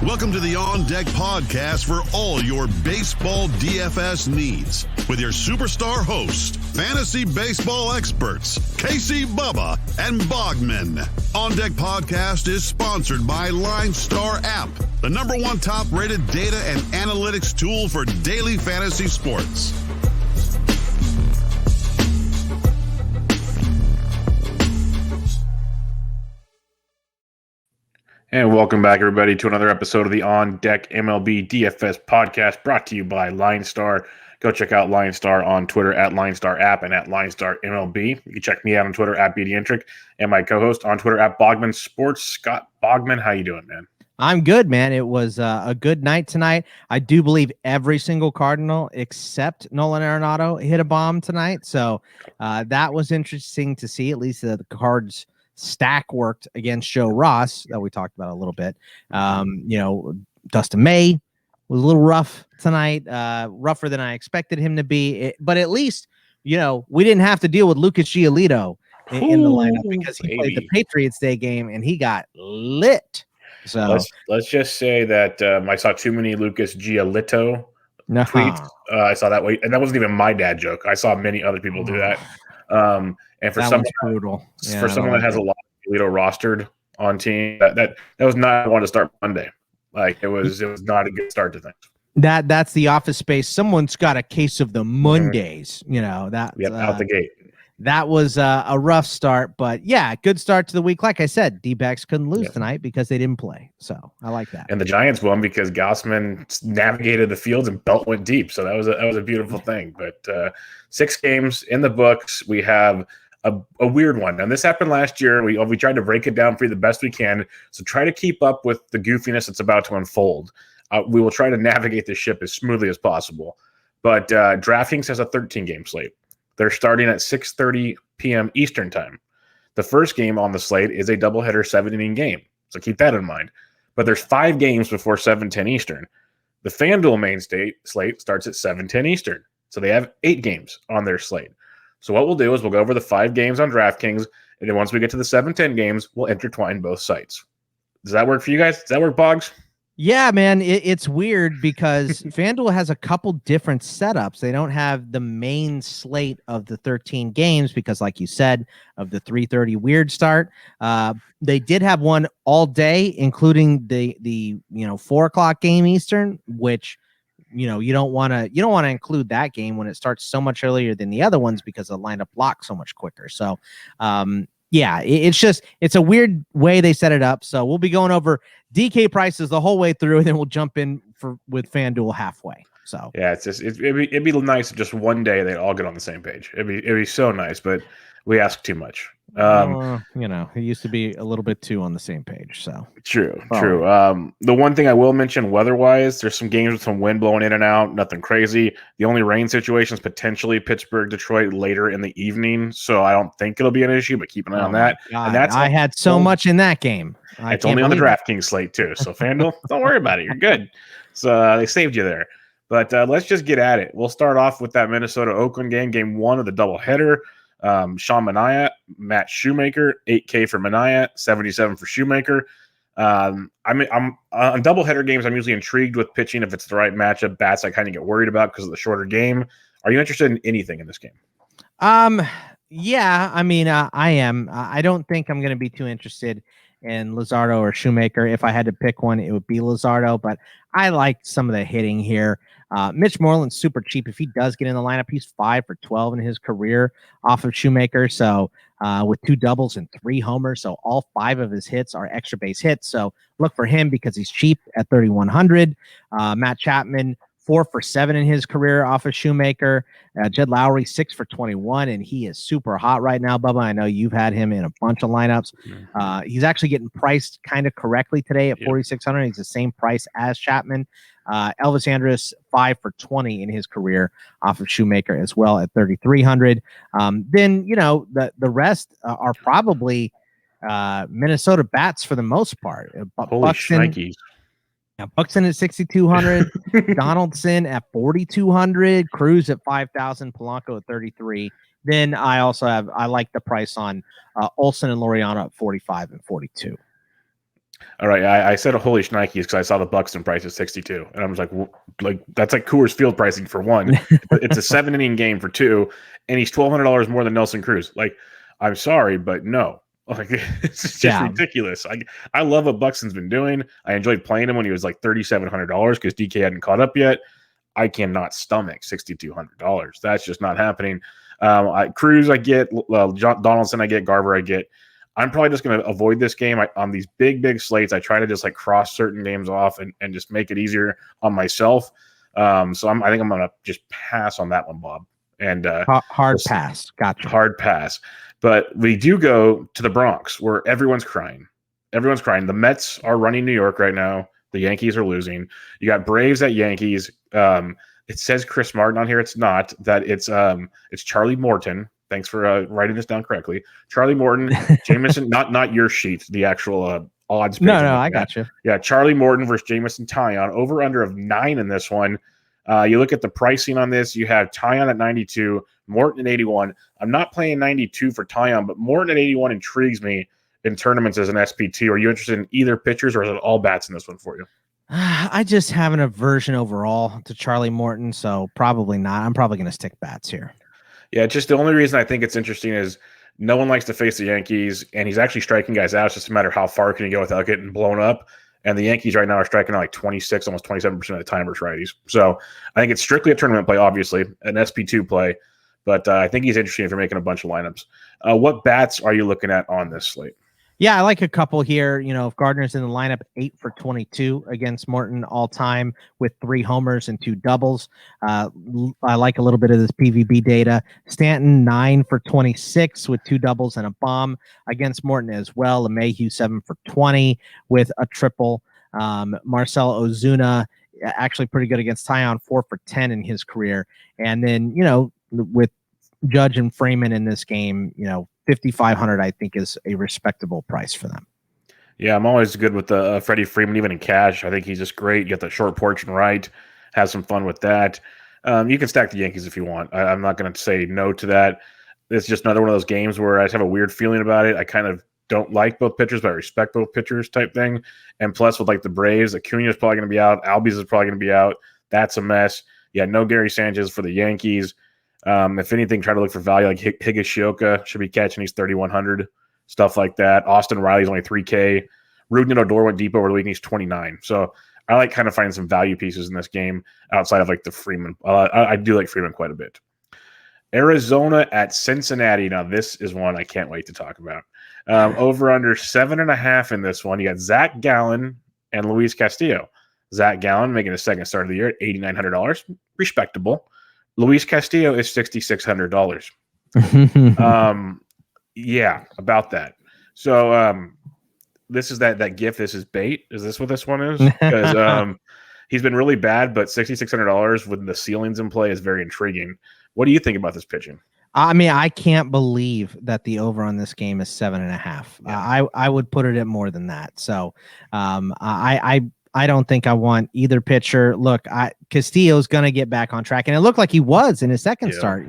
Welcome to the On Deck podcast for all your baseball DFS needs with your superstar hosts, fantasy baseball experts, Casey, Bubba, and Bogman. On Deck podcast is sponsored by LineStar app, the #1 top-rated data and analytics tool for daily fantasy sports. And welcome back, everybody, to another episode of the On Deck MLB DFS podcast brought to you by LineStar. Go check out LineStar on Twitter at LineStar app and at LineStar MLB. You can check me out on Twitter at BDintric and my co-host on Twitter at Bogman Sports. Scott Bogman, how you doing, man? I'm good, man. It was a good night tonight. I do believe every single Cardinal except Nolan Arenado hit a bomb tonight. So that was interesting to see. At least the Cards stack worked against Joe Ross that we talked about a little bit. Dustin May was a little rough tonight, rougher than I expected him to be. But at least, we didn't have to deal with Lucas Giolito in the lineup because he played the Patriots Day game and he got lit. So let's just say that I saw too many Lucas Giolito tweets. I saw that way, and that wasn't even my dad joke. I saw many other people do that. And for someone that has a lot of Giolito rostered on team, that was not one to start Monday. Like it was not a good start to things. That's the Office Space. Someone's got a case of the Mondays. Out the gate. That was a rough start, but yeah, good start to the week. Like I said, D-backs couldn't lose tonight because they didn't play. So I like that. And the Giants won because Gausman navigated the fields and belt went deep. So that was a beautiful thing. But 6 games in the books. We have a weird one. And this happened last year. We tried to break it down for you the best we can. So try to keep up with the goofiness that's about to unfold. We will try to navigate this ship as smoothly as possible. But DraftKings has a 13-game slate. They're starting at 6:30 p.m. Eastern time. The first game on the slate is a doubleheader 7-inning game. So keep that in mind. But there's 5 games before 7:10 Eastern. The FanDuel main slate starts at 7:10 Eastern. So they have 8 games on their slate. So what we'll do is we'll go over the 5 games on DraftKings, and then once we get to the 7:10 games, we'll intertwine both sites. Does that work for you guys? Does that work, Boggs? Yeah, man, it's weird because FanDuel has a couple different setups. They don't have the main slate of the 13 games because, like you said, of the 3:30 weird start. They did have one all day, including the 4 o'clock game Eastern, which you don't want to include that game when it starts so much earlier than the other ones because the lineup locks so much quicker. So it's a weird way they set it up. So we'll be going over DK prices the whole way through, and then we'll jump in with FanDuel halfway. So yeah, it'd be nice if just one day they'd all get on the same page. It'd be so nice, but we ask too much. It used to be a little bit too on the same page. So true. The one thing I will mention weather-wise, there's some games with some wind blowing in and out, nothing crazy. The only rain situation is potentially Pittsburgh, Detroit later in the evening. So I don't think it'll be an issue, but keep an eye on that. And I had so much in that game. It's only on the DraftKings slate too. So FanDuel, don't worry about it. You're good. So they saved you there. But let's just get at it. We'll start off with that Minnesota-Oakland game 1 of the doubleheader. Sean Manaea, Matt Shoemaker, 8K for Manaea, 77 for Shoemaker. I'm on doubleheader games. I'm usually intrigued with pitching if it's the right matchup. Bats I kind of get worried about because of the shorter game. Are you interested in anything in this game? Yeah, I am. I don't think I'm going to be too interested in Luzardo or Shoemaker. If I had to pick one, it would be Luzardo, but I like some of the hitting here. Mitch Moreland's super cheap. If he does get in the lineup, he's 5 for 12 in his career off of Shoemaker. So with 2 doubles and 3 homers. So all 5 of his hits are extra base hits. So look for him because he's cheap at 3,100. Matt Chapman, 4 for 7 in his career off of Shoemaker. Jed Lowry, 6 for 21, and he is super hot right now, Bubba. I know you've had him in a bunch of lineups. He's actually getting priced kind of correctly today at 4,600. He's the same price as Chapman. Elvis Andrus, 5 for 20 in his career off of Shoemaker as well at 3,300. Then, the rest are probably Minnesota bats for the most part. Holy shnikes. Yeah, Buxton at 6,200, Donaldson at 4,200, Cruz at 5,000, Polanco at 33. Then I like the price on Olsen and Laureano at 45 and 42. All right, I said holy shnikes because I saw the Buxton price at 62, and I was like that's like Coors Field pricing for one. It's a 7-inning game for two, and he's $1,200 more than Nelson Cruz. Like, I'm sorry, but no, like it's just ridiculous. I love what Buxton's been doing. I enjoyed playing him when he was like $3,700 because DK hadn't caught up yet. I cannot stomach $6,200. That's just not happening. Cruz, I get. Donaldson, I get. Garver, I get. I'm probably just going to avoid this game on these big slates. I try to just like cross certain games off and just make it easier on myself. I think I'm going to just pass on that one, Bob. And hard pass. Gotcha. Hard pass. But we do go to the Bronx where everyone's crying. Everyone's crying. The Mets are running New York right now. The Yankees are losing. You got Braves at Yankees. It says Chris Martin on here. It's not. It's Charlie Morton. Thanks for writing this down correctly. Charlie Morton, Jameson, not your sheet, the actual odds. No, I got you. Yeah, Charlie Morton versus Jameson Taillon. Over under of 9 in this one. You look at the pricing on this. You have Taillon at 92, Morton at 81. I'm not playing 92 for Taillon, but Morton at 81 intrigues me in tournaments as an SPT. Are you interested in either pitchers, or is it all bats in this one for you? I just have an aversion overall to Charlie Morton, so probably not. I'm probably going to stick bats here. Yeah, just the only reason I think it's interesting is no one likes to face the Yankees, and he's actually striking guys out. It's just a matter of how far can he go without getting blown up. And the Yankees right now are striking out like 26, almost 27% of the time versus righties. So I think it's strictly a tournament play, obviously, an SP2 play. But I think he's interesting if you're making a bunch of lineups. What bats are you looking at on this slate? Yeah, I like a couple here. If Gardner's in the lineup, 8 for 22 against Morton all time with 3 homers and 2 doubles. I like a little bit of this PVB data. Stanton, 9 for 26 with 2 doubles and a bomb against Morton as well. LeMahieu, 7 for 20 with a triple. Marcell Ozuna, actually pretty good against Taillon, 4 for 10 in his career. And then, with Judge and Freeman in this game, 5,500 I think is a respectable price for them. Yeah, I'm always good with the Freddie Freeman, even in cash. I think he's just great. You get the short porch and right. Have some fun with that. You can stack the Yankees if you want. I'm not going to say no to that. It's just another one of those games where I just have a weird feeling about it. I kind of don't like both pitchers, but I respect both pitchers type thing. And plus with like the Braves, Acuna is probably going to be out. Albies is probably going to be out. That's a mess. Yeah, no Gary Sanchez for the Yankees. If anything, try to look for value like Higashioka should be catching. He's 3,100, stuff like that. Austin Riley's only 3K. Rudin Odor went deep over the week and he's 29. So I like kind of finding some value pieces in this game outside of like the Freeman. I do like Freeman quite a bit. Arizona at Cincinnati. Now this is one I can't wait to talk about. Over under 7.5 in this one. You got Zach Gallen and Luis Castillo. Zach Gallen making a second start of the year at $8,900. Respectable. Luis Castillo is $6,600. Yeah, about that. So this is that GIF. This is bait. Is this what this one is? Because he's been really bad, but $6,600 with the ceilings in play is very intriguing. What do you think about this pitching? I mean, I can't believe that the over on this game is 7.5. Yeah. I would put it at more than that. So I don't think I want either pitcher. Look, Castillo's going to get back on track, and it looked like he was in his second start.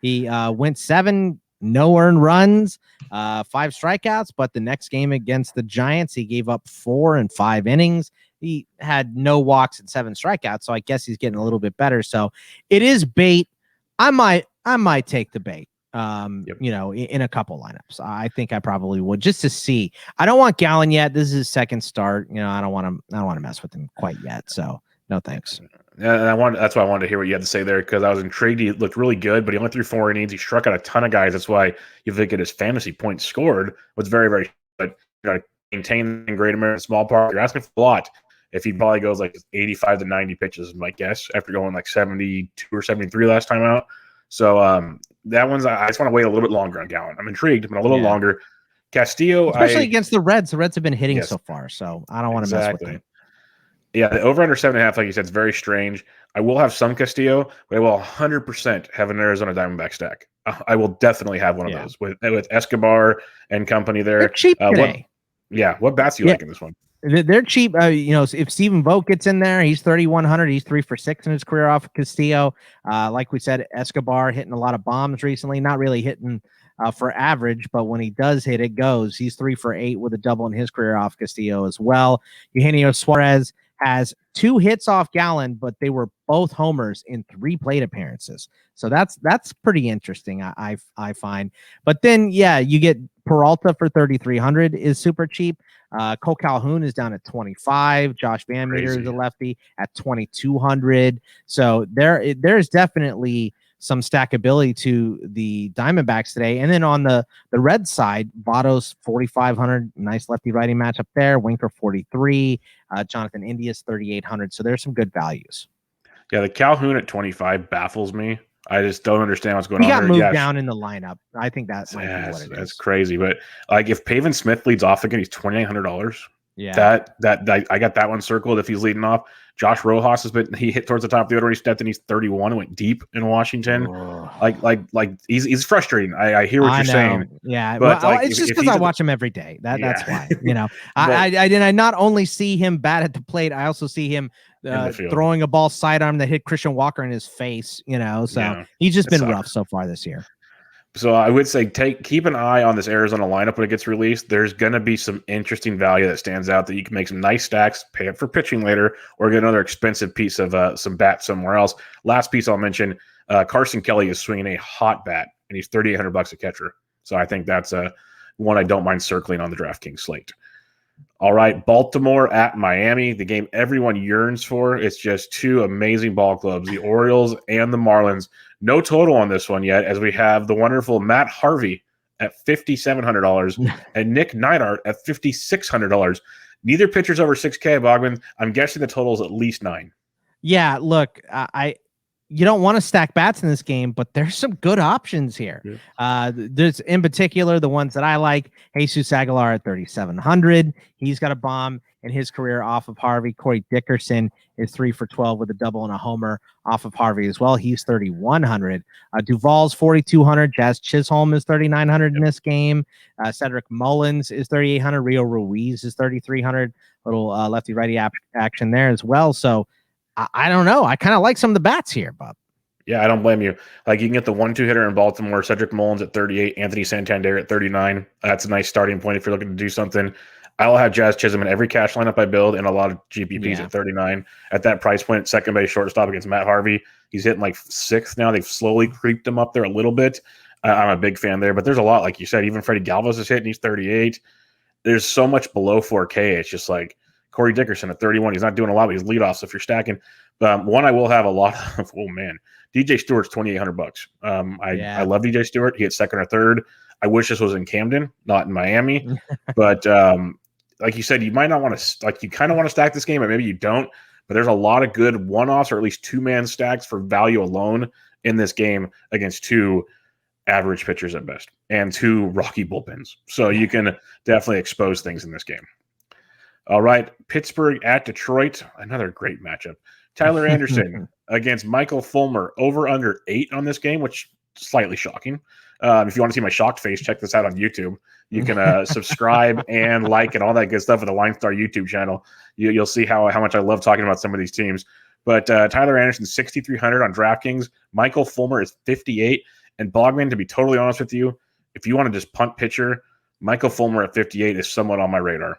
He went 7 no earned runs, 5 strikeouts, but the next game against the Giants, he gave up 4 in 5 innings. He had no walks and 7 strikeouts, so I guess he's getting a little bit better. So it is bait. I might take the bait. In a couple lineups. I think I probably would just to see. I don't want Gallen yet. This is his second start. I don't want to mess with him quite yet. So no thanks. Yeah, that's why I wanted to hear what you had to say there, because I was intrigued. He looked really good, but he only threw 4 innings. He struck out a ton of guys. That's why you look at his fantasy points scored was very, very good. Maintain in Great American Small Park. You're asking for a lot. If he probably goes like 85 to 90 pitches, is my guess, after going like 72 or 73 last time out. So that one's, I just want to wait a little bit longer on Gallen. I'm intrigued, but a little longer. Castillo, especially against the Reds. The Reds have been hitting so far, so I don't want to mess with them. Yeah, the over under 7.5, like you said, is very strange. I will have some Castillo, but I will 100% have an Arizona Diamondback stack. I will definitely have one of those with Escobar and company there. They're cheap today. What bats do you like in this one? They're cheap. If Stephen Vogt gets in there, he's 3,100. He's 3 for 6 in his career off of Castillo. Like we said, Escobar hitting a lot of bombs recently, not really hitting for average, but when he does hit, it goes. He's 3 for 8 with a double in his career off Castillo as well. Eugenio Suarez has 2 hits off Gallen, but they were both homers in 3 plate appearances. So that's pretty interesting, I find. But then, yeah, you get Peralta for 3,300 is super cheap. Cole Calhoun is down at 25. Josh Van Meter is a lefty at 2,200. So there's definitely some stackability to the Diamondbacks today. And then on the red side, Votto's 4,500, nice lefty righty matchup there. Winker 43, Jonathan India's 3,800. So there's some good values. Yeah, the Calhoun at 25 baffles me. I just don't understand what's going on. He got moved down in the lineup. I think that might be what it is. That's crazy. But like, if Pavin Smith leads off again, he's $2,900. Yeah, that I got that one circled. If he's leading off, Josh Rojas he hit towards the top of the order. He stepped in. He's 31 and went deep in Washington. Like he's frustrating. I hear what you're saying. Yeah, but well, it's just because I watch him every day. That's why. I not only see him bat at the plate, I also see him throwing a ball sidearm that hit Christian Walker in his face. So he's just been rough so far this year. So I would say keep an eye on this Arizona lineup when it gets released. There's going to be some interesting value that stands out that you can make some nice stacks, pay up for pitching later, or get another expensive piece of some bat somewhere else. Last piece I'll mention, Carson Kelly is swinging a hot bat, and he's $3,800 a catcher. So I think that's one I don't mind circling on the DraftKings slate. All right, Baltimore at Miami, the game everyone yearns for. It's just 2 amazing ball clubs, the Orioles and the Marlins. No total on this one yet, as we have the wonderful Matt Harvey at $5,700 and Nick Neidhart at $5,600. Neither pitcher's over 6K, Bogman. I'm guessing the total is at least 9. Yeah, look, you don't want to stack bats in this game, but there's some good options here. Yeah. There's in particular the ones that I like. Jesus Aguilar at 3,700. He's got a bomb in his career off of Harvey. Corey Dickerson is 3 for 12 with a double and a homer off of Harvey as well. He's 3,100. Duvall's 4,200. Jazz Chisholm is 3,900 in this game. Cedric Mullins is 3,800. Rio Ruiz is 3,300. Little lefty righty action there as well. So I don't know. I kind of like some of the bats here, Bob. Yeah, I don't blame you. Like, you can get the 1-2 hitter in Baltimore, Cedric Mullins at 38, Anthony Santander at 39. That's a nice starting point if you're looking to do something. I'll have Jazz Chisholm in every cash lineup I build and a lot of GPPs at 39. At that price point, second base shortstop against Matt Harvey. He's hitting like 6th now. They've slowly creeped him up there a little bit. I'm a big fan there. But there's a lot, like you said. Even Freddie Galvis is hitting. He's 38. There's so much below 4K. It's just like Corey Dickerson at 31. He's not doing a lot, but he's leadoff. So if you're stacking, one I will have a lot of. Oh man, DJ Stewart's $2,800. I love DJ Stewart. He hit 2nd or 3rd. I wish this was in Camden, not in Miami. But like you said, you might not want to. Like, you kind of want to stack this game, but maybe you don't. But there's a lot of good one-offs or at least 2-man stacks for value alone in this game against 2 average pitchers at best and 2 rocky bullpens. So you can definitely expose things in this game. All right, Pittsburgh at Detroit, another great matchup. Tyler Anderson against Michael Fulmer, over under 8 on this game, which is slightly shocking. If you want to see my shocked face, check this out on YouTube. You can subscribe and like and all that good stuff at the LineStar YouTube channel. You'll see how much I love talking about some of these teams. But Tyler Anderson, 6,300 on DraftKings. Michael Fulmer is 58. And Bogman, to be totally honest with you, if you want to just punt pitcher, Michael Fulmer at 58 is somewhat on my radar.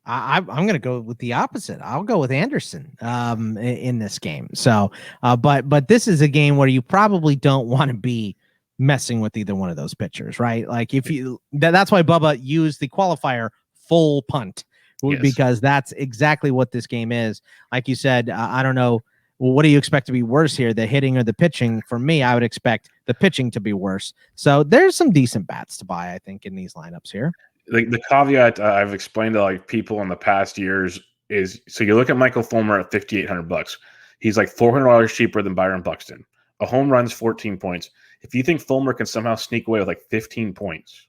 I'm going to go with the opposite. I'll go with Anderson in this game. So, but this is a game where you probably don't want to be messing with either one of those pitchers, right? Like, if you that's why Bubba used the qualifier full punt, because that's exactly what this game is. Like you said, I don't know. Well, what do you expect to be worse here, the hitting or the pitching? For me, I would expect the pitching to be worse. So there's some decent bats to buy, I think, in these lineups here. The caveat I've explained to like people in the past years is, so you look at Michael Fulmer at $5,800. He's like $400 cheaper than Byron Buxton. A home run's 14 points. If you think Fulmer can somehow sneak away with like 15 points,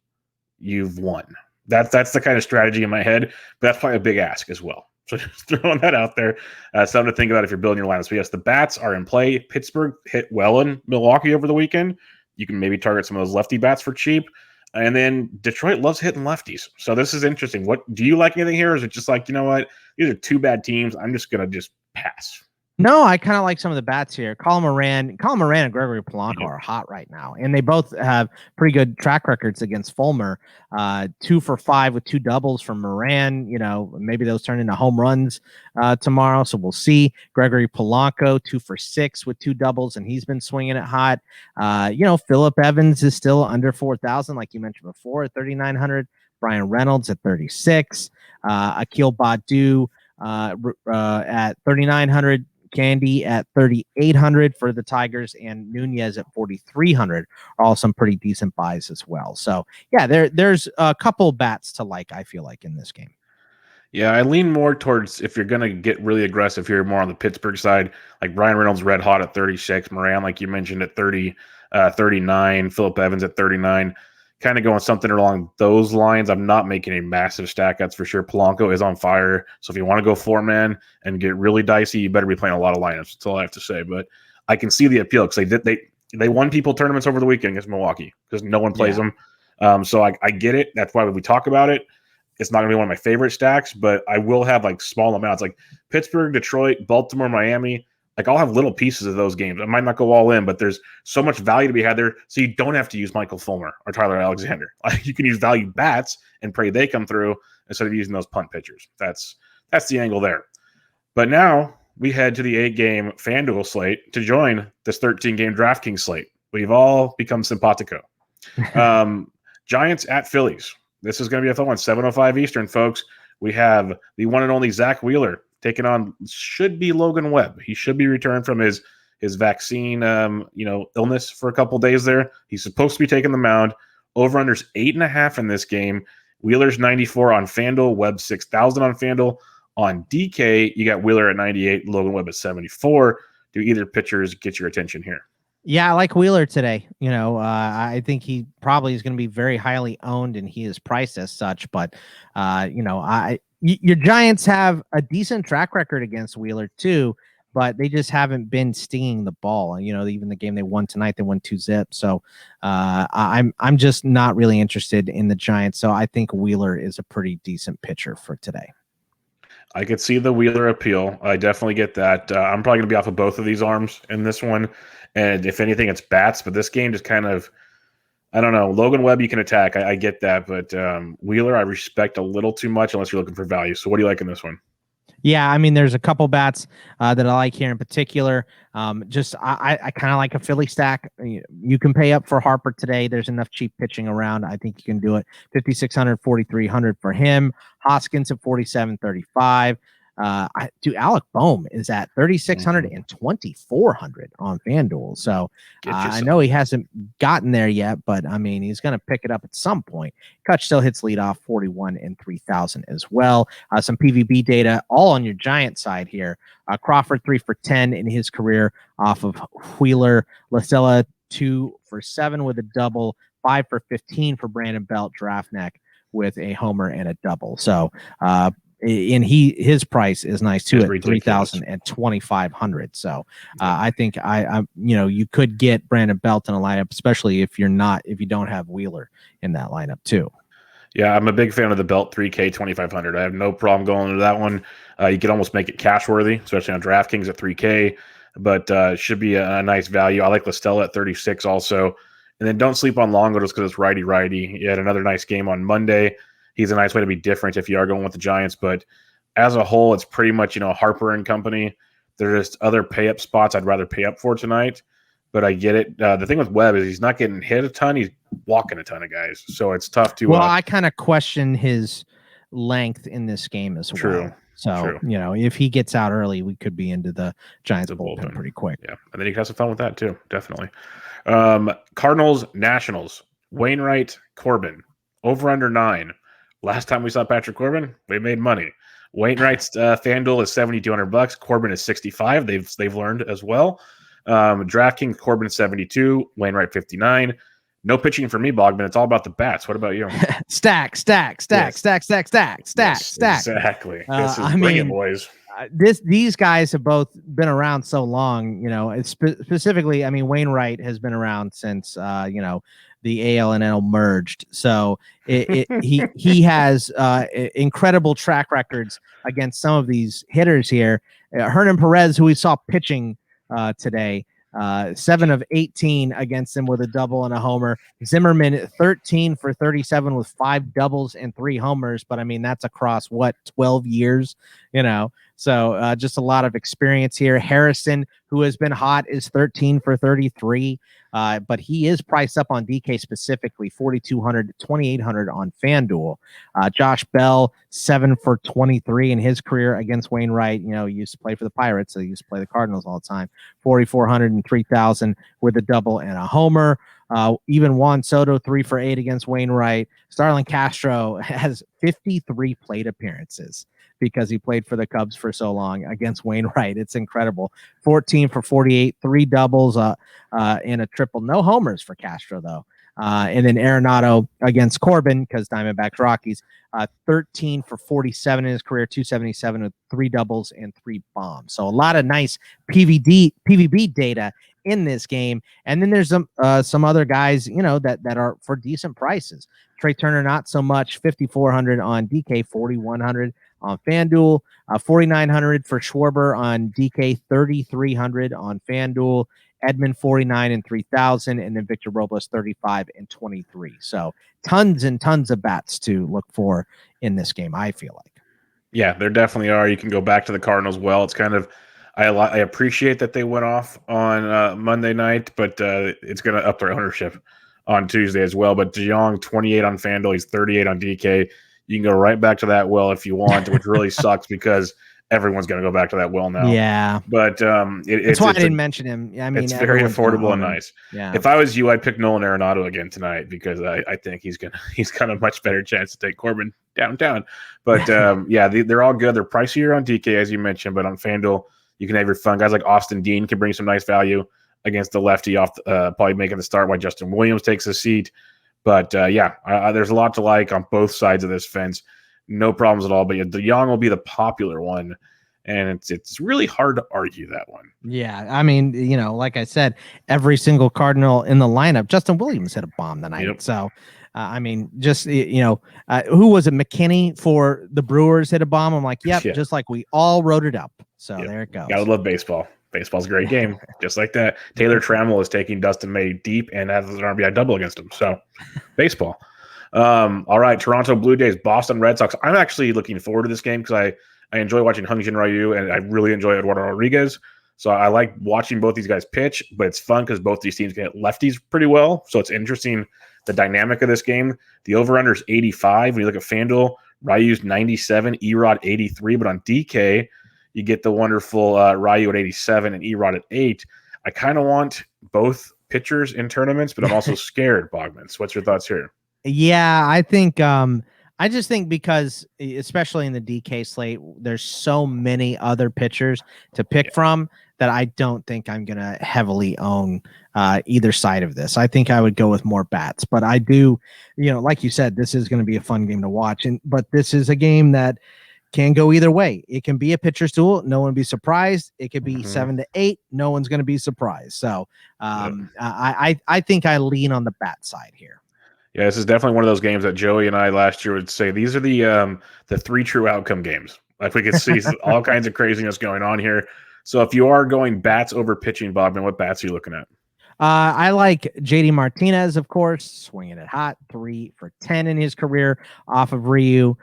you've won. That's the kind of strategy in my head, but that's probably a big ask as well. So just throwing that out there, something to think about if you're building your lineups. But yes, the bats are in play. Pittsburgh hit well in Milwaukee over the weekend. You can maybe target some of those lefty bats for cheap. And then Detroit loves hitting lefties. So this is interesting. What do you like anything here? Or is it just like, you know what? These are 2 bad teams. I'm just going to pass. No, I kind of like some of the bats here. Colin Moran and Gregory Polanco are hot right now, and they both have pretty good track records against Fulmer. 2 for 5 with 2 doubles from Moran. Maybe those turn into home runs tomorrow, so we'll see. Gregory Polanco 2 for 6 with 2 doubles, and he's been swinging it hot. Phillip Evans is still under 4,000, like you mentioned before, at 3,900. Brian Reynolds at 36. Akil Badu at 3,900. Candy at 3,800 for the Tigers, and Nunez at 4,300 are all some pretty decent buys as well. So yeah, there's a couple bats to like, I feel like, in this game. Yeah, I lean more towards, if you're going to get really aggressive here, more on the Pittsburgh side, like Brian Reynolds red hot at 36, Moran, like you mentioned, at 39, Phillip Evans at 39. Kind of going something along those lines. I'm not making a massive stack, that's for sure. Polanco is on fire, so if you want to go 4-man and get really dicey, you better be playing a lot of lineups. That's all I have to say. But I can see the appeal because they won people tournaments over the weekend against Milwaukee because no one plays them. So I get it. That's why we talk about it. It's not going to be one of my favorite stacks, but I will have like small amounts, like Pittsburgh, Detroit, Baltimore, Miami. Like I'll have little pieces of those games. I might not go all in, but there's so much value to be had there. So you don't have to use Michael Fulmer or Tyler Alexander. Like you can use value bats and pray they come through instead of using those punt pitchers. That's the angle there. But now we head to the 8-game FanDuel slate to join this 13-game DraftKings slate. We've all become simpatico. Giants at Phillies. This is going to be a fun one. 7:05 Eastern, folks. We have the one and only Zach Wheeler taking on, should be Logan Webb. He should be returned from his vaccine, illness for a couple days there. He's supposed to be taking the mound. Over-under's 8.5 in this game. Wheeler's 94 on FanDuel. Webb 6,000 on FanDuel. On DK, you got Wheeler at 98, Logan Webb at 74. Do either pitchers get your attention here? Yeah, I like Wheeler today. I think he probably is going to be very highly owned, and he is priced as such. But, your Giants have a decent track record against Wheeler too, but they just haven't been stinging the ball. Even the game they won tonight, they won 2-0. So I'm just not really interested in the Giants. So I think Wheeler is a pretty decent pitcher for today. I could see the Wheeler appeal. I definitely get that. I'm probably going to be off of both of these arms in this one. And if anything, it's bats. But this game just kind of, I don't know. Logan Webb, you can attack. I get that. But Wheeler, I respect a little too much unless you're looking for value. So what do you like in this one? Yeah, I mean, there's a couple bats that I like here in particular. I kind of like a Philly stack. You can pay up for Harper today. There's enough cheap pitching around. I think you can do it. 5,600, 4,300 for him. Hoskins at 4,735. Alec Boehm is at 3,600 and 2,400 on FanDuel. So I know he hasn't gotten there yet, but I mean, he's going to pick it up at some point. Kutch still hits leadoff 41 and 3,000 as well. Some PVB data all on your Giant side here. Crawford 3 for 10 in his career off of Wheeler. Lacella 2 for 7 with a double. 5 for 15 for Brandon Belt. Draftneck with a homer and a double. So, and his price is nice too at 3,000 and 2,500. So I think you could get Brandon Belt in a lineup, especially if you don't have Wheeler in that lineup too. Yeah, I'm a big fan of the Belt 3K 2,500. I have no problem going into that one. You could almost make it cash worthy, especially on DraftKings at 3K, but should be a nice value. I like Listella at 36 also. And then don't sleep on Longo just because it's righty-righty. You had another nice game on Monday. He's a nice way to be different if you are going with the Giants. But as a whole, it's pretty much, Harper and company. There's just other pay-up spots I'd rather pay up for tonight. But I get it. The thing with Webb is he's not getting hit a ton. He's walking a ton of guys. So it's tough to... Well, I kind of question his length in this game as well. So, if he gets out early, we could be into the Giants bullpen pretty quick. Yeah, and then you can have some fun with that too, definitely. Cardinals Nationals. Wainwright, Corbin. Over under 9. Last time we saw Patrick Corbin, we made money. Wainwright's FanDuel is $7,200. Corbin is $65. They've learned as well. DraftKings Corbin 72. Wainwright 59. No pitching for me, Bogman. It's all about the bats. What about you? Stack. Yes, exactly. Bring it, boys. These guys have both been around so long. Specifically, I mean, Wainwright has been around since the AL and NL merged. So he has incredible track records against some of these hitters here. Hernan Perez, who we saw pitching today, 7 of 18 against him with a double and a homer. Zimmerman 13 for 37 with 5 doubles and 3 homers. But I mean, that's across 12 years, So just a lot of experience here. Harrison, who has been hot, is 13 for 33. But he is priced up on DK specifically, 4,200 to 2,800 on FanDuel. Josh Bell, 7 for 23 in his career against Wainwright. He used to play for the Pirates, so he used to play the Cardinals all the time. 4,400 and 3,000 with a double and a homer. Even Juan Soto, 3 for 8 against Wainwright. Starlin Castro has 53 plate appearances because he played for the Cubs for so long against Wainwright. It's incredible. 14 for 48, 3 doubles and a triple. No homers for Castro, though. And then Arenado against Corbin, because Diamondbacks Rockies, 13 for 47 in his career, 277 with 3 doubles and 3 bombs. So a lot of nice PVB data in this game. And then there's some other guys, that are for decent prices. Trey Turner, not so much, 5,400 on DK, 4,100 on FanDuel, 4,900 for Schwarber on DK, 3,300 on FanDuel, Edmund 49 and 3,000, and then Victor Robles 35 and 23. So tons and tons of bats to look for in this game, I feel like. Yeah, there definitely are. You can go back to the Cardinals. Well, it's kind of I appreciate that they went off on Monday night, but it's going to up their ownership on Tuesday as well. But DeJong, 28 on FanDuel, he's 38 on DK. You can go right back to that well if you want, which really sucks because everyone's going to go back to that well now. Yeah. But it's why I didn't mention him. I mean, it's very affordable and nice. Yeah. If I was you, I'd pick Nolan Arenado again tonight because I think he's got a much better chance to take Corbin downtown. But yeah, they're all good. They're pricier on DK, as you mentioned, but on FanDuel, you can have your fun. Guys like Austin Dean can bring some nice value against the lefty off probably making the start while Justin Williams takes a seat. But there's a lot to like on both sides of this fence. No problems at all. But DeJong will be the popular one, and it's really hard to argue that one. Yeah, I mean, like I said, every single Cardinal in the lineup, Justin Williams hit a bomb tonight. Yep. So, I mean, just who was it? McKinney for the Brewers hit a bomb. I'm like, yep, just like we all wrote it up. So there it goes. Gotta love baseball. Baseball's a great game, just like that. Taylor Trammell is taking Dustin May deep and has an RBI double against him. So, baseball. All right, Toronto Blue Jays, Boston Red Sox. I'm actually looking forward to this game because I enjoy watching Hyun-Jin Ryu and I really enjoy Eduardo Rodriguez. So I like watching both these guys pitch, but it's fun because both these teams can hit lefties pretty well. So it's interesting the dynamic of this game. The over-under is 85. When you look at FanDuel, Ryu's 97, Erod 83, but on DK, you get the wonderful Ryu at 87 and Erod at 8. I kind of want both pitchers in tournaments, but I'm also scared, Bogman. So what's your thoughts here? Yeah, I think I just think because especially in the DK slate, there's so many other pitchers to pick from that I don't think I'm going to heavily own either side of this. I think I would go with more bats, but I do, like you said, this is going to be a fun game to watch. But this is a game that can go either way. It can be a pitcher's duel. No one be surprised. It could be 7-8. No one's going to be surprised. So I think I lean on the bat side here. Yeah, this is definitely one of those games that Joey and I last year would say these are the 3 true outcome games. Like we could see all kinds of craziness going on here. So if you are going bats over pitching, Bogman, what bats are you looking at? I like JD Martinez, of course, swinging it hot, 3 for 10 in his career off of Ryu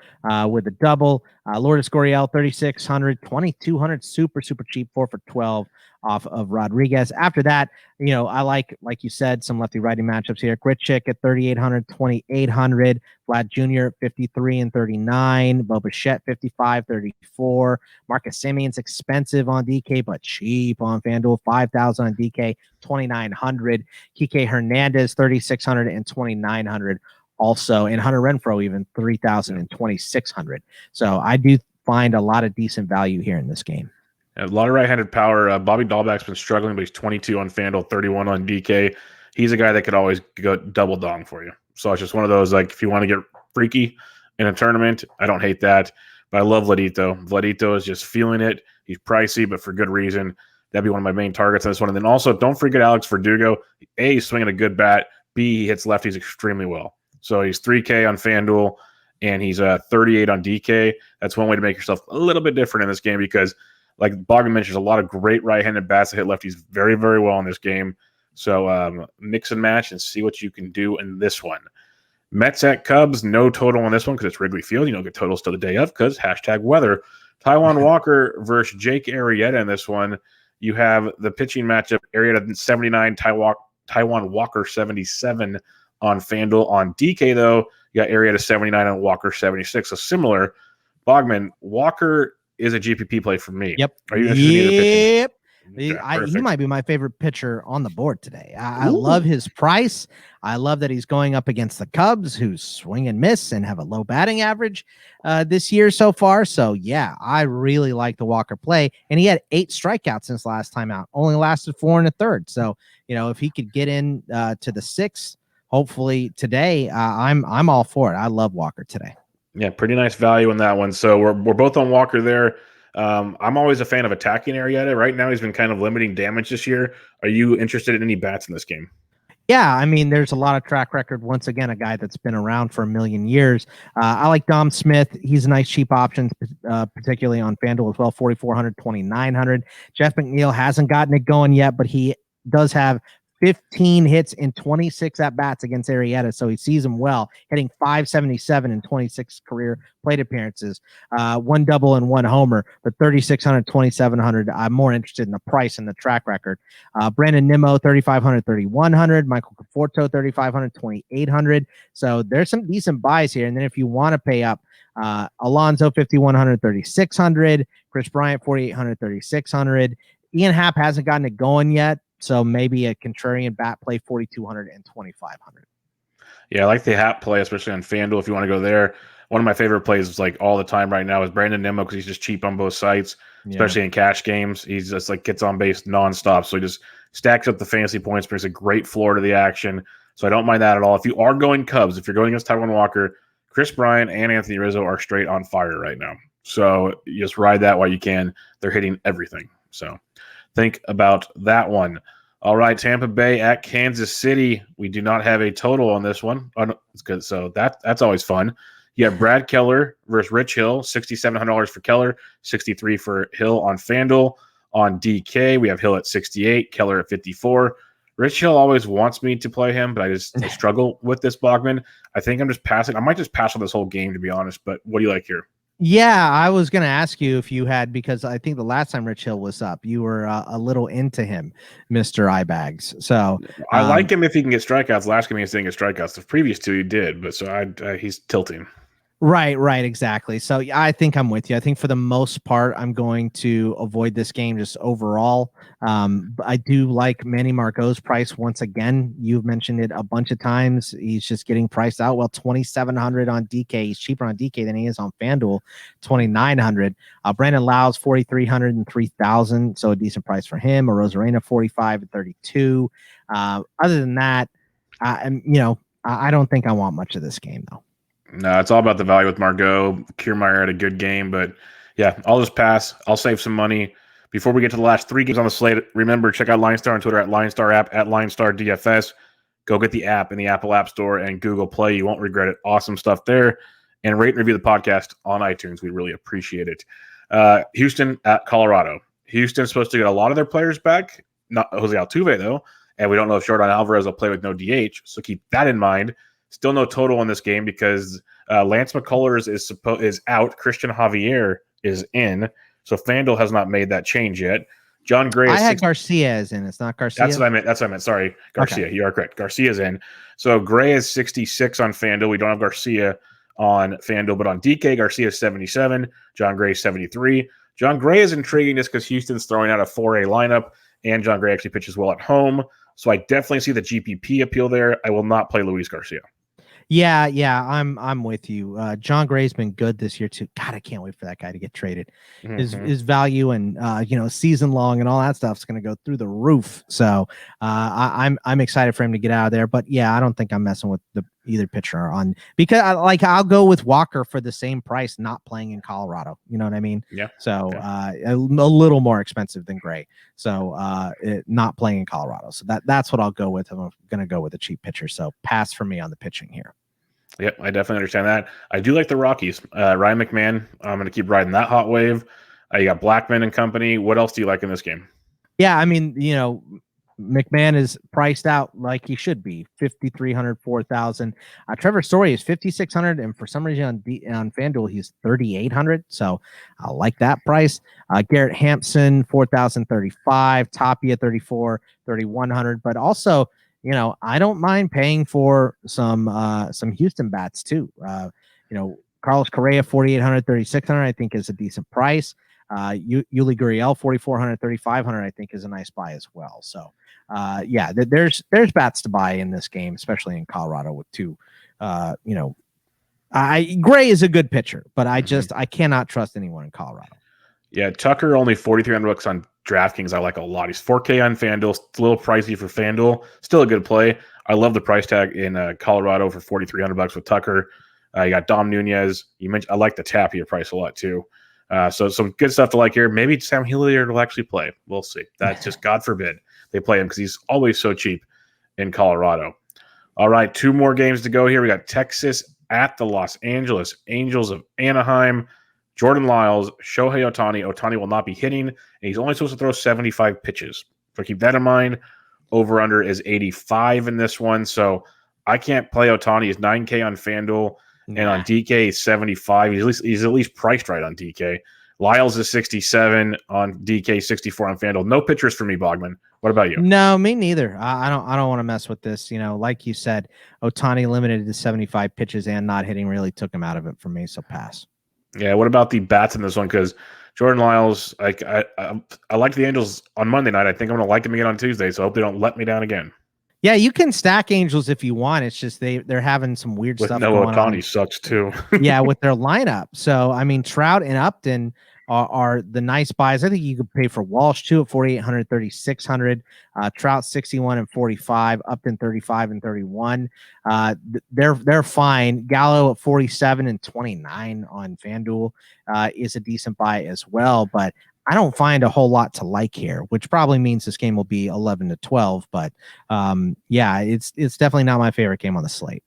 with a double. Lourdes Gurriel, 3,600, 2,200, super cheap, 4 for 12 off of Rodriguez. After that, I like you said, some lefty-righty matchups here. Grichuk at 3,800, 2,800. Vlad Jr. 53 and 39. Bo Bichette 55, 34. Marcus Semien's expensive on DK, but cheap on FanDuel. 5,000 on DK, 2,900. Kike Hernandez 3,600 and 2,900. Also, and Hunter Renfroe even 3,000 and 2,600. So I do find a lot of decent value here in this game. A lot of right-handed power. Bobby Dahlbeck's been struggling, but he's 22 on FanDuel, 31 on DK. He's a guy that could always go double dong for you. So it's just one of those, like, if you want to get freaky in a tournament, I don't hate that. But I love Vladito. Vladito is just feeling it. He's pricey, but for good reason. That'd be one of my main targets on this one. And then also, don't forget Alex Verdugo. A, he's swinging a good bat. B, he hits lefties extremely well. So he's 3K on FanDuel, and he's 38 on DK. That's one way to make yourself a little bit different in this game because, like Bogman mentions, a lot of great right-handed bats that hit lefties very, very well in this game. So mix and match and see what you can do in this one. Mets at Cubs, no total on this one because it's Wrigley Field. You don't get totals till the day of because #weather. Taijuan Walker versus Jake Arrieta in this one. You have the pitching matchup, Arrieta 79, Taijuan Walker 77 on FanDuel. On DK, though, you got Arrieta 79 and Walker 76. So similar. Bogman, Walker is a GPP play for me. Yep. Are you interested in either pitching? Yep. He might be my favorite pitcher on the board today. I love his price. I love that he's going up against the Cubs, who swing and miss and have a low batting average this year so far. So, yeah, I really like the Walker play. And he had 8 strikeouts since last time out. Only lasted 4 1/3. So, if he could get in to the 6th, hopefully today, I'm all for it. I love Walker today. Yeah, pretty nice value in that one. So we're both on Walker there. I'm always a fan of attacking Arrieta. Right now, he's been kind of limiting damage this year. Are you interested in any bats in this game? Yeah, I mean, there's a lot of track record. Once again, a guy that's been around for a million years. I like Dom Smith. He's a nice cheap option, particularly on FanDuel as well, 4,400, 2,900. Jeff McNeil hasn't gotten it going yet, but he does have 15 hits in 26 at-bats against Arrieta, so he sees him well, hitting .577 in 26 career plate appearances, 1 double and 1 homer, but 3,600, 2,700. I'm more interested in the price and the track record. Brandon Nemo, 3,500, 3,100. Michael Conforto, 3,500, 2,800. So there's some decent buys here, and then if you want to pay up, Alonso, 5,100, 3,600. Chris Bryant, 4,800, 3,600. Ian Happ hasn't gotten it going yet, so maybe a contrarian bat play, 4,200 and 2,500. Yeah, I like the Happ play, especially on FanDuel if you want to go there. One of my favorite plays like all the time right now is Brandon Nemo because he's just cheap on both sites, especially in cash games. He's just like gets on base nonstop. So he just stacks up the fantasy points, brings a great floor to the action. So I don't mind that at all. If you are going Cubs, if you're going against Taijuan Walker, Chris Bryant and Anthony Rizzo are straight on fire right now. So you just ride that while you can. They're hitting everything. So think about that one. All right, Tampa Bay at Kansas City. We do not have a total on this one. Oh, no, it's good. So that's always fun. You have Brad Keller versus Rich Hill, $6,700 for Keller, $63 for Hill on FanDuel. On DK, we have Hill at 68, Keller at 54. Rich Hill always wants me to play him, but I struggle with this Bogman. I think I'm just passing. I might just pass on this whole game, to be honest, but what do you like here? Yeah, I was going to ask you if you had, because I think the last time Rich Hill was up, you were a little into him, Mr. Eyebags. So I like him if he can get strikeouts. Last game he didn't get strikeouts. The previous 2 he did, but so he's tilting. Right, exactly. So I think I'm with you. I think for the most part, I'm going to avoid this game just overall. I do like Manny Margot's price once again. You've mentioned it a bunch of times. He's just getting priced out. Well, 2,700 on DK. He's cheaper on DK than he is on FanDuel, 2,900. Brandon Lau's 4,300 and 3,000. So a decent price for him. A Rosarena 45 and 32. Other than that, I don't think I want much of this game though. No, it's all about the value with Margot. Kiermaier had a good game, but yeah, I'll just pass. I'll save some money. Before we get to the last 3 games on the slate, remember, check out LineStar on Twitter at LineStar app, at LineStar DFS. Go get the app in the Apple App Store and Google Play. You won't regret it. Awesome stuff there. And rate and review the podcast on iTunes. We really appreciate it. Houston at Colorado. Houston's supposed to get a lot of their players back. Not Jose Altuve, though. And we don't know if Jordan Alvarez will play with no DH. So keep that in mind. Still no total in this game because Lance McCullers is out. Christian Javier is in. So FanDuel has not made that change yet. John Gray. I had Garcia is in. It's not Garcia. That's what I meant. Sorry, Garcia. Okay. You are correct. Garcia's in. So Gray is 66 on FanDuel. We don't have Garcia on FanDuel, but on DK, Garcia is 77. John Gray is 73. John Gray is intriguing just because Houston's throwing out a 4A lineup, and John Gray actually pitches well at home. So I definitely see the GPP appeal there. I will not play Luis Garcia. Yeah, I'm with you. John Gray's been good this year too. God, I can't wait for that guy to get traded. Mm-hmm. His value and season long and all that stuff is going to go through the roof. So I'm excited for him to get out of there. But yeah, I don't think I'm messing with pitcher on, because I'll go with Walker for the same price, not playing in Colorado. You know what I mean? Yeah. So a little more expensive than Gray. So not playing in Colorado. So that's what I'll go with. I'm going to go with a cheap pitcher. So pass for me on the pitching here. Yep, I definitely understand that. I do like the Rockies. Ryan McMahon, I'm going to keep riding that hot wave. You got Blackman and company. What else do you like in this game? Yeah, I mean, McMahon is priced out like he should be, 5,300, 4,000. Trevor Story is 5,600, and for some reason on FanDuel he's 3,800. So I like that price. Garrett Hampson 4,035, Tapia 34, 3,100. But also, I don't mind paying for some Houston bats too. Carlos Correa 4,800, 3,600 I think is a decent price. Yuli Gurriel 4,400, 3,500 I think is a nice buy as well. So there's bats to buy in this game, especially in Colorado with two. Gray is a good pitcher, but I cannot trust anyone in Colorado. Yeah, Tucker only $4,300 on DraftKings. I like a lot. He's $4K on FanDuel. It's a little pricey for FanDuel. Still a good play. I love the price tag in Colorado for $4,300 with Tucker. You got Dom Nunez. You mentioned I like the Tapia price a lot too. So some good stuff to like here. Maybe Sam Hilliard will actually play. We'll see. That's just God forbid they play him because he's always so cheap in Colorado. All right, 2 more games to go here. We got Texas at the Los Angeles Angels of Anaheim. Jordan Lyles, Shohei Ohtani. Ohtani will not be hitting, and he's only supposed to throw 75 pitches. So keep that in mind. Over-under is 85 in this one. So I can't play Ohtani. He's 9K on FanDuel, and on DK he's 75. He's at least priced right on DK. Lyles is 67 on DK, 64 on FanDuel. No pitchers for me, Bogman. What about you? No, me neither. I don't want to mess with this. Like you said, Ohtani limited to 75 pitches and not hitting really took him out of it for me. So pass. Yeah, what about the bats in this one? Because Jordan Lyles, I liked the Angels on Monday night. I think I'm going to like them again on Tuesday, so I hope they don't let me down again. Yeah, you can stack Angels if you want. It's just they're having some weird stuff going on. Ohtani sucks too. Yeah, with their lineup. So, I mean, Trout and Upton are the nice buys. I think you could pay for Walsh too at 4,800, 3,600. Trout 61 and 45, Upton 35 and 31. They're fine. Gallo at 47 and 29 on FanDuel is a decent buy as well, but I don't find a whole lot to like here, which probably means this game will be 11-12. But it's definitely not my favorite game on the slate.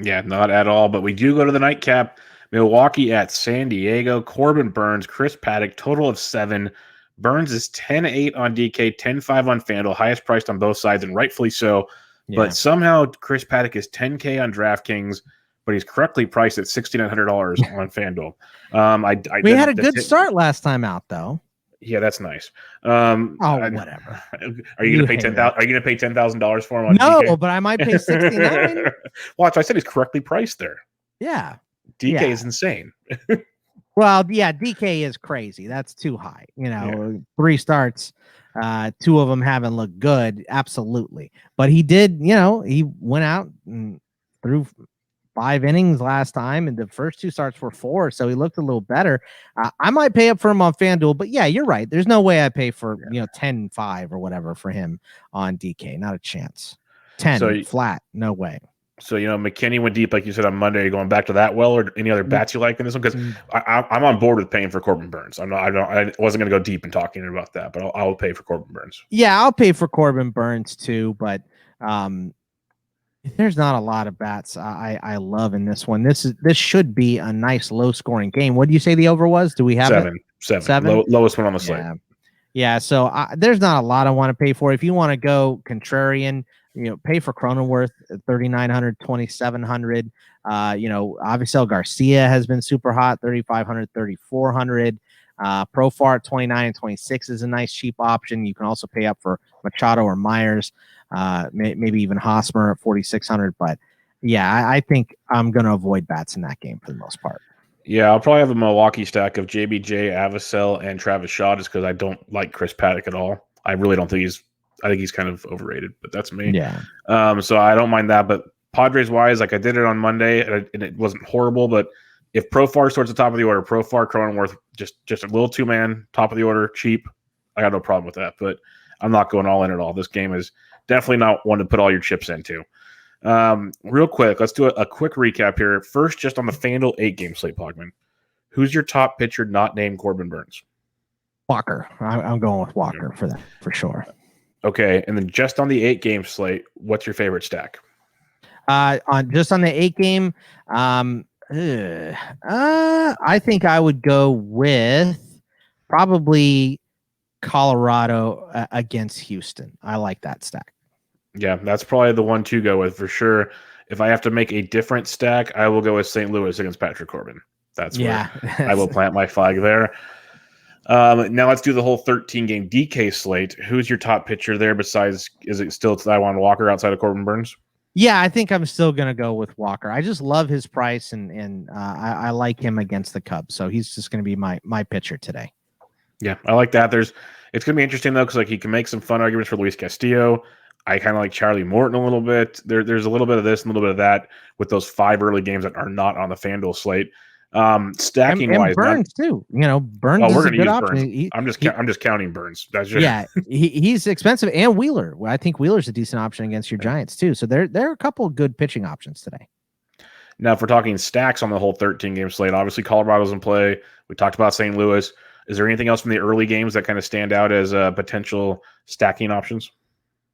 Yeah, not at all. But we do go to the nightcap. Milwaukee at San Diego. Corbin Burns, Chris Paddock, total of 7. Burns is 10-8 on DK, 10-5 on FanDuel, highest priced on both sides, and rightfully so. Yeah. But somehow Chris Paddock is 10K on DraftKings, but he's correctly priced at $6,900 on FanDuel. We had a good start last time out, though. Yeah, that's nice. Whatever. Are you going to pay $10,000? Are you going to pay $10,000 for him? On no, DK? But I might pay $69. Watch, I said he's correctly priced there. Yeah. DK is insane. Well, yeah, DK is crazy. That's too high. 3 starts, 2 of them haven't looked good. Absolutely. But he did, he went out and threw 5 innings last time, and the first 2 starts were 4, so he looked a little better. I might pay up for him on FanDuel, but yeah, you're right. There's no way I pay for 10-5 or whatever for him on DK. Not a chance. 10 flat, no way. So, McKinney went deep, like you said, on Monday. Are you going back to that well, or any other bats you like in this one? Because I'm on board with paying for Corbin Burns. I wasn't going to go deep in talking about that, but I'll pay for Corbin Burns. Yeah, I'll pay for Corbin Burns too, but there's not a lot of bats I love in this one. This should be a nice low-scoring game. What do you say the over was? Do we have 7? Lowest one on the slate. Yeah. So there's not a lot I want to pay for. If you want to go contrarian, pay for Cronenworth at 3,900, 2,700. Avisail Garcia has been super hot, 3,500, 3,400. Profar at 29 and 26 is a nice cheap option. You can also pay up for Machado or Myers, maybe even Hosmer at 4,600. But yeah, I think I'm going to avoid bats in that game for the most part. Yeah, I'll probably have a Milwaukee stack of JBJ, Avisail, and Travis Shaw just because I don't like Chris Paddock at all. I really don't think I think he's kind of overrated, but that's me. Yeah. So I don't mind that. But Padres wise, like I did it on Monday, and it wasn't horrible. But if Profar starts at the top of the order, Profar, Cronenworth, just a little 2-man, top of the order, cheap, I got no problem with that. But I'm not going all in at all. This game is definitely not one to put all your chips into. Real quick, let's do a quick recap here. First, just on the FanDuel 8-game slate, Bogman. Who's your top pitcher not named Corbin Burns? Walker. I'm going with Walker for that, for sure. Okay, and then just on the 8-game slate, what's your favorite stack? On the 8-game, I think I would go with probably Colorado against Houston. I like that stack. Yeah, that's probably the one to go with for sure. If I have to make a different stack, I will go with St. Louis against Patrick Corbin. That's where I will plant my flag there. Now let's do the whole 13-game DK slate. Who's your top pitcher there besides, is it still Taijuan Walker outside of Corbin Burns? Yeah, I think I'm still going to go with Walker. I just love his price, and I like him against the Cubs. So he's just going to be my pitcher today. Yeah, I like that. It's going to be interesting, though, because he can make some fun arguments for Luis Castillo. I kind of like Charlie Morton a little bit. There's a little bit of this and a little bit of that with those 5 early games that are not on the FanDuel slate. Stacking and wise, Burns too. Burns is a good option. I'm just counting Burns. That's just, he's expensive, and Wheeler. I think Wheeler's a decent option against your Giants too. So there are a couple of good pitching options today. Now, if we're talking stacks on the whole 13-game slate, obviously Colorado's in play. We talked about St. Louis. Is there anything else from the early games that kind of stand out as potential stacking options?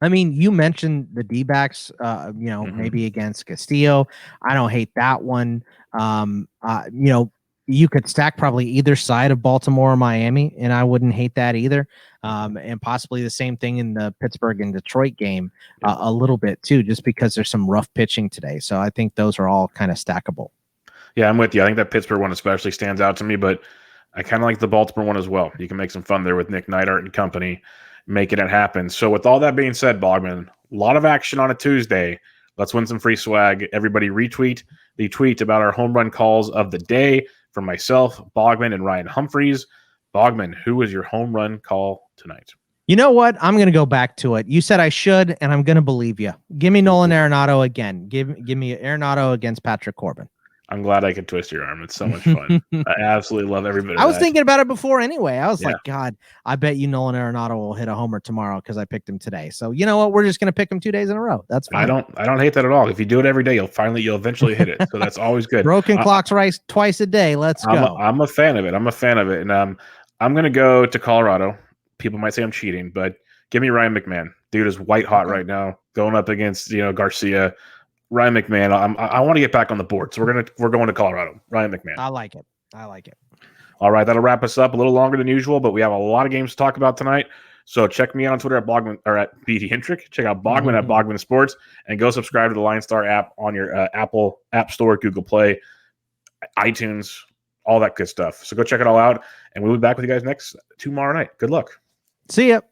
I mean, you mentioned the D-backs, maybe against Castillo. I don't hate that one. You could stack probably either side of Baltimore or Miami, and I wouldn't hate that either. And possibly the same thing in the Pittsburgh and Detroit game a little bit too, just because there's some rough pitching today. So I think those are all kind of stackable. Yeah, I'm with you. I think that Pittsburgh one especially stands out to me, but I kind of like the Baltimore one as well. You can make some fun there with Nick Neidhart and company, making it happen. So with all that being said, Bogman, a lot of action on a Tuesday. Let's win some free swag. Everybody retweet the tweet about our home run calls of the day from myself, Bogman, and Ryan Humphreys. Bogman, who was your home run call tonight? You know what? I'm going to go back to it. You said I should, and I'm going to believe you. Give me Nolan Arenado again. Give me Arenado against Patrick Corbin. I'm glad I could twist your arm. It's so much fun. I absolutely love every bit of that. I was thinking about it before anyway. I was like, God, I bet you Nolan Arenado will hit a homer tomorrow because I picked him today. So you know what? We're just going to pick him 2 days in a row. That's fine. I don't hate that at all. If you do it every day, you'll eventually hit it. So that's always good. Broken clocks rise twice a day. Let's go. I'm a fan of it. And I'm going to go to Colorado. People might say I'm cheating, but give me Ryan McMahon. Dude is white hot right now, going up against Garcia. Ryan McMahon, I want to get back on the board, so we're going to Colorado. Ryan McMahon. I like it. All right, that'll wrap us up. A little longer than usual, but we have a lot of games to talk about tonight. So check me out on Twitter at Bogman or at BD Hintrick. Check out Bogman at Bogman Sports, and go subscribe to the LineStar app on your Apple App Store, Google Play, iTunes, all that good stuff. So go check it all out, and we'll be back with you guys tomorrow night. Good luck. See ya.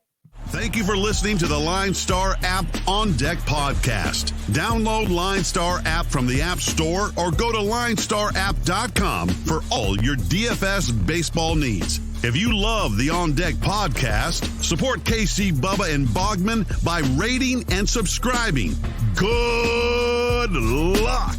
Thank you for listening to the LineStar App On Deck podcast. Download LineStar app from the App Store or go to linestarapp.com for all your DFS baseball needs. If you love the On Deck podcast, support KC, Bubba, and Bogman by rating and subscribing. Good luck.